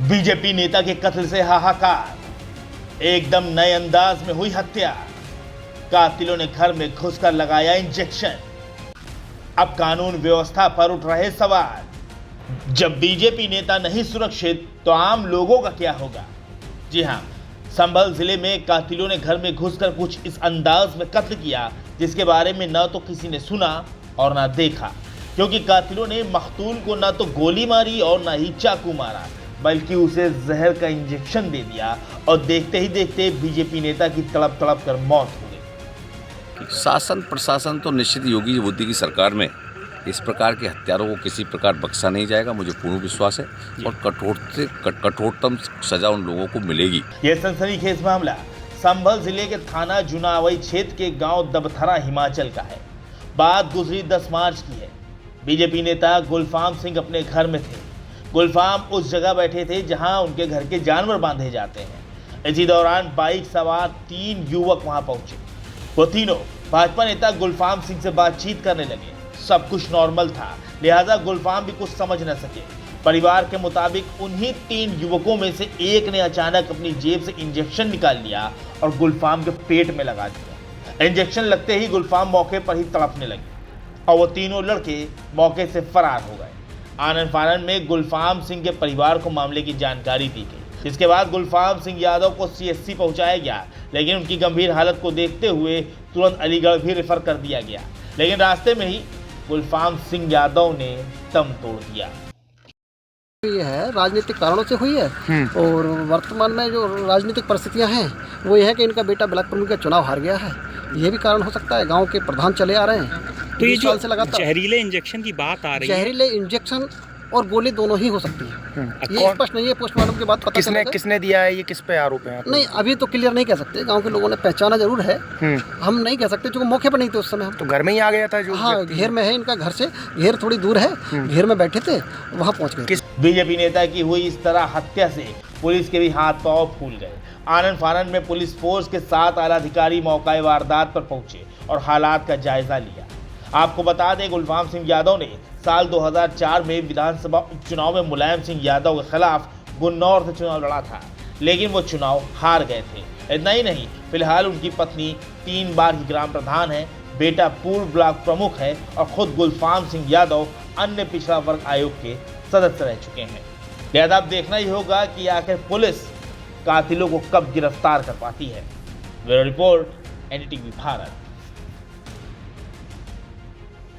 BJP नेता के कत्ल से हाहाकार, एकदम नए अंदाज में हुई हत्या, कातिलों ने घर में घुसकर लगाया इंजेक्शन। अब कानून व्यवस्था पर उठ रहे सवाल। जब बीजेपी नेता नहीं सुरक्षित तो आम लोगों का क्या होगा? जी हां, संभल जिले में कातिलों ने घर में घुसकर कुछ इस अंदाज में कत्ल किया जिसके बारे में न तो किसी ने सुना और न देखा, क्योंकि कातिलों ने मखतूल को न तो गोली मारी और न ही चाकू मारा, बल्कि उसे जहर का इंजेक्शन दे दिया और देखते ही देखते बीजेपी नेता की तड़प तड़प कर मौत हो गई। शासन प्रशासन तो निश्चित योगी बुद्धि की सरकार में इस प्रकार के हत्यारों को किसी प्रकार बख्शा नहीं जाएगा, मुझे पूर्ण विश्वास है, और कठोर से कठोरतम सजा उन लोगों को मिलेगी। यह सनसनीखेज मामला संभल जिले के थाना जुनावई क्षेत्र के गांव दबथरा हिमाचल का है। बात गुजरी 10 मार्च की है। बीजेपी नेता गुलफाम सिंह अपने घर में थे। गुलफाम उस जगह बैठे थे जहां उनके घर के जानवर बांधे जाते हैं। इसी दौरान बाइक सवार 3 युवक वहां पहुंचे। वो तीनों भाजपा नेता गुलफाम सिंह से बातचीत करने लगे। सब कुछ नॉर्मल था, लिहाजा गुलफाम भी कुछ समझ न सके। परिवार के मुताबिक उन्हीं 3 युवकों में से एक ने अचानक अपनी जेब से इंजेक्शन निकाल लिया और गुलफाम के पेट में लगा दिया। इंजेक्शन लगते ही गुलफाम मौके पर ही तड़पने लगे और वो तीनों लड़के मौके से फरार हो गए। आनन फानन में गुलफाम सिंह के परिवार को मामले की जानकारी दी गई, जिसके बाद गुलफाम सिंह यादव को सीएससी पहुंचाया गया, लेकिन उनकी गंभीर हालत को देखते हुए तुरंत अलीगढ़ भी रेफर कर दिया गया। लेकिन रास्ते में ही गुलफाम सिंह यादव ने दम तोड़ दिया। ये है राजनीतिक कारणों से हुई है, और वर्तमान में जो राजनीतिक परिस्थितियां हैं वो ये है कि इनका बेटा ब्लॉक प्रमुख का चुनाव हार गया है। ये भी कारण हो सकता है। गांव के प्रधान चले आ रहे हैं तो ये जो लगातार जहरीले इंजेक्शन की बात आ रही है, जहरीले इंजेक्शन और गोली दोनों ही हो सकती है। ये स्पष्ट नहीं है, पोस्टमार्टम के बाद पता चलेगा। किसने दिया है, ये किस पे आरोप है? नहीं, अभी तो क्लियर नहीं कह सकते। गांव के लोगों ने पहचाना जरूर है, हम नहीं कह सकते क्योंकि मौके पर नहीं थे उस समय। हम तो घर में ही आ गया था जो? हाँ, घेर में है इनका, घर से घेर थोड़ी दूर है, घेर में बैठे थे, वहाँ पहुँच गए। बीजेपी नेता की हुई इस तरह हत्या से पुलिस के भी हाथ पांव फूल गए। आनन फानन में पुलिस फोर्स के 7 आला अधिकारी मौका वारदात पर पहुंचे और हालात का जायजा लिया। आपको बता दें, गुलफाम सिंह यादव ने साल 2004 में विधानसभा उपचुनाव में मुलायम सिंह यादव के खिलाफ गुन्नौर से चुनाव लड़ा था, लेकिन वो चुनाव हार गए थे। इतना ही नहीं, फिलहाल उनकी पत्नी 3 बार की ग्राम प्रधान है, बेटा पूर्व ब्लॉक प्रमुख है और खुद गुलफाम सिंह यादव अन्य पिछड़ा वर्ग आयोग के सदस्य रह चुके हैं। लिहाजा अब देखना ही होगा कि आखिर पुलिस कातिलों को कब गिरफ्तार कर पाती है। Bureau report, NDTV Bharat.